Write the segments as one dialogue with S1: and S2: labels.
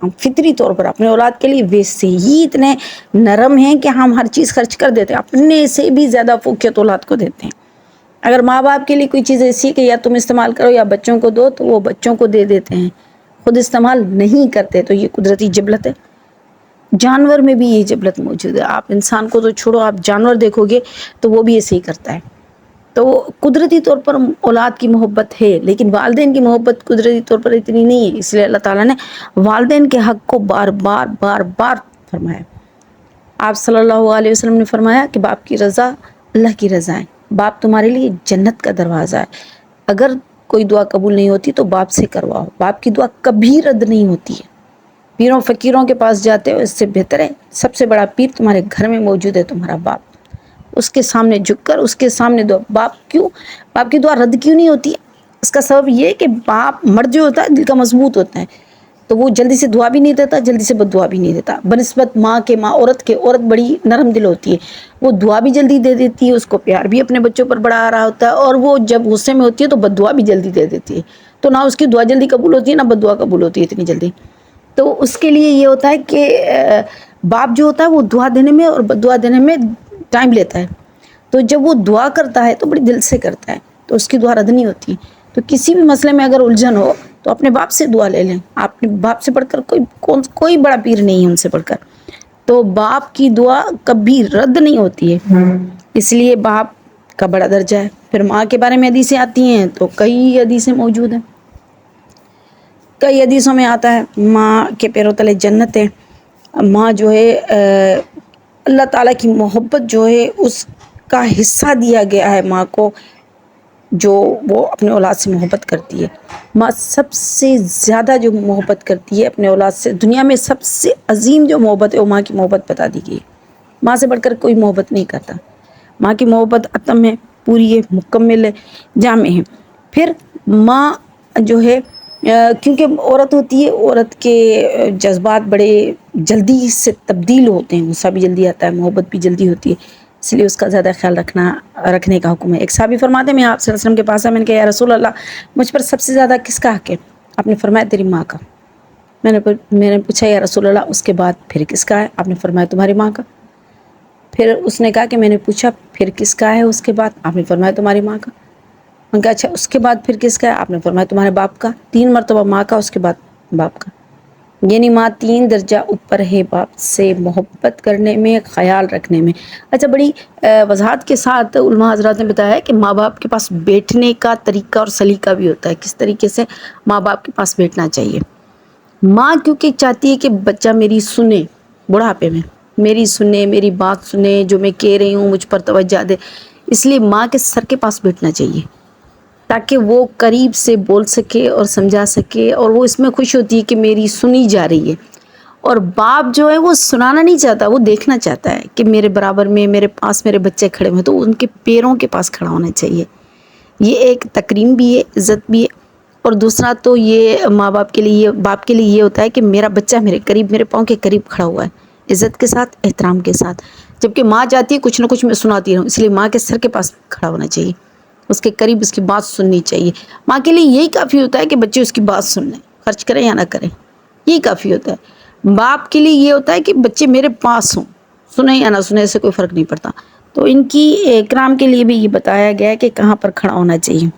S1: ہم فطری طور پر اپنے اولاد کے لیے ویسے ہی اتنے نرم ہیں کہ ہم ہر چیز خرچ کر دیتے ہیں، اپنے سے بھی زیادہ فوقیت اولاد کو دیتے ہیں۔ اگر ماں باپ کے لیے کوئی چیز ایسی ہے کہ یا تم استعمال کرو یا بچوں کو دو، تو وہ بچوں کو دے دیتے ہیں، خود استعمال نہیں کرتے۔ تو یہ قدرتی جبلت ہے۔ جانور میں بھی یہ جبلت موجود ہے، آپ انسان کو تو چھوڑو، آپ جانور دیکھو گے تو وہ بھی ایسے ہی کرتا ہے۔ تو قدرتی طور پر اولاد کی محبت ہے، لیکن والدین کی محبت قدرتی طور پر اتنی نہیں ہے، اس لیے اللہ تعالیٰ نے والدین کے حق کو بار بار بار بار فرمایا۔ آپ صلی اللہ علیہ وسلم نے فرمایا کہ باپ کی رضا اللہ کی رضا ہے، باپ تمہارے لیے جنت کا دروازہ ہے۔ اگر کوئی دعا قبول نہیں ہوتی تو باپ سے کرواؤ، باپ کی دعا کبھی رد نہیں ہوتی ہے۔ پیروں فقیروں کے پاس جاتے ہو، اس سے بہتر ہے سب سے بڑا پیر تمہارے گھر میں موجود ہے، تمہارا باپ، اس کے سامنے جھک کر اس کے سامنے دعا۔ باپ کی دعا رد کیوں نہیں ہوتی ہے؟ اس کا سبب یہ ہے کہ باپ مرد جو ہوتا ہے دل کا مضبوط ہوتا ہے، تو وہ جلدی سے دعا بھی نہیں دیتا، جلدی سے بد دعا بھی نہیں دیتا، بنسبت ماں کے عورت بڑی نرم دل ہوتی ہے، وہ دعا بھی جلدی دے دیتی ہے، اس کو پیار بھی اپنے بچوں پر بڑا آ رہا ہوتا ہے، اور وہ جب غصے میں ہوتی ہے تو بد دعا بھی جلدی دے دیتی ہے، تو نہ اس کی دعا جلدی قبول ہوتی ہے نہ بد دعا قبول ہوتی ہے اتنی جلدی۔ تو اس کے لیے یہ ہوتا ہے کہ باپ جو ہوتا ہے وہ دعا دینے میں اور بد دعا دینے میں ٹائم لیتا ہے، تو جب وہ دعا کرتا ہے تو بڑی دل سے کرتا ہے، تو اس کی دعا رد نہیں ہوتی۔ تو کسی بھی مسئلے میں اگر الجھن ہو تو اپنے باپ سے دعا لے لیں، اپنے باپ سے بڑھ کر کوئی بڑا پیر نہیں ہے ان سے بڑھ کر، تو باپ کی دعا کبھی رد نہیں ہوتی ہے، اس لیے باپ کا بڑا درجہ ہے۔ پھر ماں کے بارے میں حدیثیں آتی ہیں تو کئی حدیثیں موجود ہیں، کئی حدیثوں میں آتا ہے ماں کے پیروں تلے جنت ہے۔ ماں جو ہے اللہ تعالیٰ کی محبت جو ہے اس کا حصہ دیا گیا ہے ماں کو، جو وہ اپنے اولاد سے محبت کرتی ہے۔ ماں سب سے زیادہ جو محبت کرتی ہے اپنے اولاد سے، دنیا میں سب سے عظیم جو محبت ہے وہ ماں کی محبت بتا دی گئی ہے۔ ماں سے بڑھ کر کوئی محبت نہیں کرتا، ماں کی محبت اتم ہے، پوری ہے، مکمل ہے، جامع ہے۔ پھر ماں جو ہے کیونکہ عورت ہوتی ہے، عورت کے جذبات بڑے جلدی سے تبدیل ہوتے ہیں، غصہ بھی جلدی آتا ہے، محبت بھی جلدی ہوتی ہے، اس لیے اس کا زیادہ خیال رکھنے کا حکم ہے۔ ایک صحابی فرماتے ہیں میں آپ صلی اللہ علیہ وسلم کے پاس آیا، میں نے کہا یا رسول اللہ مجھ پر سب سے زیادہ کس کا حق ہے؟ آپ نے فرمایا تیری ماں کا۔ میں نے پوچھا یا رسول اللہ اس کے بعد پھر کس کا ہے؟ آپ نے فرمایا تمہاری ماں کا۔ پھر اس نے کہا کہ میں نے پوچھا پھر کس کا ہے اس کے بعد؟ آپ نے فرمایا تمہاری ماں کا۔ میں نے کہا اچھا اس کے بعد پھر کس کا ہے؟ آپ نے فرمایا تمہارے باپ کا۔ 3 مرتبہ ماں کا، اس کے بعد باپ کا، یعنی ماں 3 درجہ اوپر ہے باپ سے محبت کرنے میں، خیال رکھنے میں۔ اچھا بڑی وضاحت کے ساتھ علماء حضرات نے بتایا ہے کہ ماں باپ کے پاس بیٹھنے کا طریقہ اور سلیقہ بھی ہوتا ہے، کس طریقے سے ماں باپ کے پاس بیٹھنا چاہیے۔ ماں کیونکہ چاہتی ہے کہ بچہ میری سنے، بڑھاپے میں میری سنے، میری بات سنے، جو میں کہہ رہی ہوں مجھ پر توجہ دے، اس لیے ماں کے سر کے پاس بیٹھنا چاہیے تاکہ وہ قریب سے بول سکے اور سمجھا سکے، اور وہ اس میں خوش ہوتی ہے کہ میری سنی جا رہی ہے۔ اور باپ جو ہے وہ سنانا نہیں چاہتا، وہ دیکھنا چاہتا ہے کہ میرے برابر میں میرے پاس میرے بچے کھڑے ہوئے، تو ان کے پیروں کے پاس کھڑا ہونا چاہیے۔ یہ ایک تکریم بھی ہے، عزت بھی ہے، اور دوسرا تو یہ ماں باپ کے لیے، باپ کے لیے یہ ہوتا ہے کہ میرا بچہ میرے قریب، میرے پاؤں کے قریب کھڑا ہوا ہے، عزت کے ساتھ، احترام کے ساتھ۔ جبکہ ماں چاہتی ہے کچھ نہ کچھ میں سناتی رہوں، اس لیے ماں کے سر کے پاس کھڑا ہونا چاہیے، اس کے قریب اس کی بات سننی چاہیے۔ ماں کے لیے یہی کافی ہوتا ہے کہ بچے اس کی بات سن لیں، خرچ کریں یا نہ کریں، یہی کافی ہوتا ہے۔ باپ کے لیے یہ ہوتا ہے کہ بچے میرے پاس ہوں، سنیں یا نہ سنیں، اس سے کوئی فرق نہیں پڑتا۔ تو ان کی اکرام کے لیے بھی یہ بتایا گیا ہے کہ کہاں پر کھڑا ہونا چاہیے۔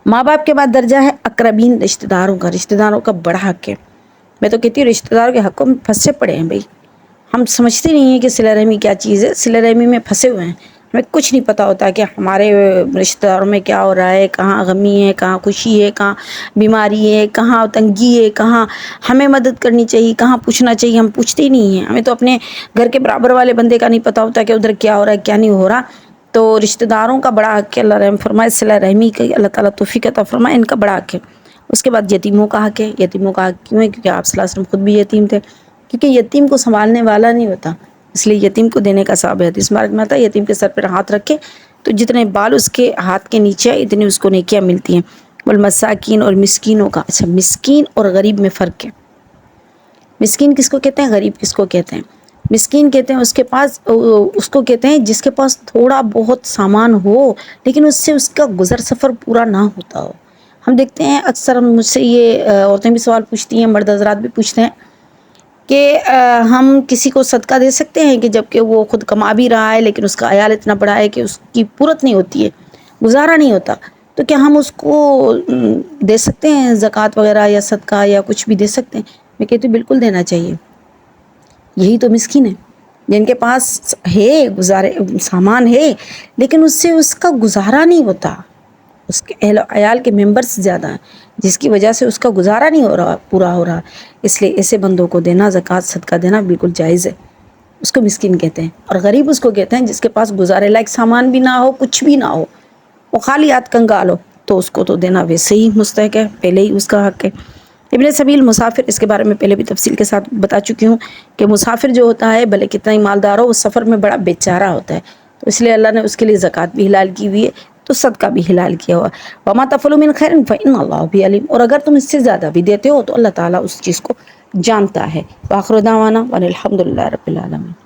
S1: ماں باپ کے بعد درجہ ہے اقربین، رشتہ داروں کا۔ رشتہ داروں کا بڑا حق ہے۔ میں تو کہتی ہوں رشتہ داروں کے حقوں میں پھنسے پڑے ہیں بھائی، ہم سمجھتے نہیں ہیں کہ صلہ رحمی کیا چیز ہے، صلہ رحمی میں پھنسے ہوئے ہیں، ہمیں کچھ نہیں پتہ ہوتا کہ ہمارے رشتہ داروں میں کیا ہو رہا ہے، کہاں غمی ہے، کہاں خوشی ہے، کہاں بیماری ہے، کہاں تنگی ہے، کہاں ہمیں مدد کرنی چاہیے، کہاں پوچھنا چاہیے، ہم پوچھتے ہی نہیں ہیں۔ ہمیں تو اپنے گھر کے برابر والے بندے کا نہیں پتہ ہوتا کہ ادھر کیا ہو رہا ہے کیا نہیں ہو رہا۔ تو رشتہ داروں کا بڑا حق ہے، اللہ رحم فرمائے، صلہ رحمی کا اللہ تعالیٰ توفیق عطا فرمائے، ان کا بڑا حق ہے۔ اس کے بعد یتیموں کا حق ہے۔ یتیموں کا حق کیوں ہے؟ کیونکہ آپ صلی اللہ علیہ وسلم خود بھی یتیم تھے، کیونکہ یتیم کو سنبھالنے والا نہیں ہوتا، اس لیے یتیم کو دینے کا ثواب ہے۔ حدیث مبارک میں آتا ہے یتیم کے سر پر ہاتھ رکھے تو جتنے بال اس کے ہاتھ کے نیچے ہیں اتنی اس کو نیکیاں ملتی ہیں۔ والمساکین، اور مسکینوں کا۔ اچھا مسکین اور غریب میں فرق ہے۔ مسکین کس کو کہتے ہیں، غریب کس کو کہتے ہیں؟ مسکین کہتے ہیں اس کو کہتے ہیں جس کے پاس تھوڑا بہت سامان ہو لیکن اس سے اس کا گزر سفر پورا نہ ہوتا ہو۔ ہم دیکھتے ہیں اکثر مجھ سے یہ عورتیں بھی سوال پوچھتی ہیں، مرد حضرات بھی پوچھتے ہیں کہ ہم کسی کو صدقہ دے سکتے ہیں کہ جب کہ وہ خود کما بھی رہا ہے لیکن اس کا عیال اتنا بڑا ہے کہ اس کی پورت نہیں ہوتی ہے، گزارا نہیں ہوتا، تو کیا ہم اس کو دے سکتے ہیں زکوٰۃ وغیرہ یا صدقہ یا کچھ بھی دے سکتے ہیں؟ میں کہتی ہوں بالکل دینا چاہیے. یہی تو مسکین ہے جن کے پاس ہے گزارے سامان ہے لیکن اس سے اس کا گزارا نہیں ہوتا، اس کے اہل عیال کے ممبرس زیادہ ہیں جس کی وجہ سے اس کا گزارا نہیں ہو رہا، پورا ہو رہا. اس لیے ایسے بندوں کو دینا، زکوٰۃ صدقہ دینا بالکل جائز ہے. اس کو مسکین کہتے ہیں، اور غریب اس کو کہتے ہیں جس کے پاس گزارے لائق سامان بھی نہ ہو، کچھ بھی نہ ہو، وہ خالی ہاتھ کنگال ہو، تو اس کو تو دینا ویسے ہی مستحق ہے، پہلے ہی اس کا حق ہے. ابن سبیل مسافر، اس کے بارے میں پہلے بھی تفصیل کے ساتھ بتا چکی ہوں کہ مسافر جو ہوتا ہے بھلے کتنا ہی مالدار ہو، وہ سفر میں بڑا بیچارہ ہوتا ہے، تو اس لیے اللہ نے اس کے لیے زکوٰۃ بھی حلال کی ہوئی ہے، تو صدقہ بھی حلال کیا ہوا. وما تفعلوا من خیر فإن اللہ بہ علیم، اور اگر تم اس سے زیادہ بھی دیتے ہو تو اللہ تعالیٰ اس چیز کو جانتا ہے. وآخر دعوانا ان الحمد للہ رب العالمین.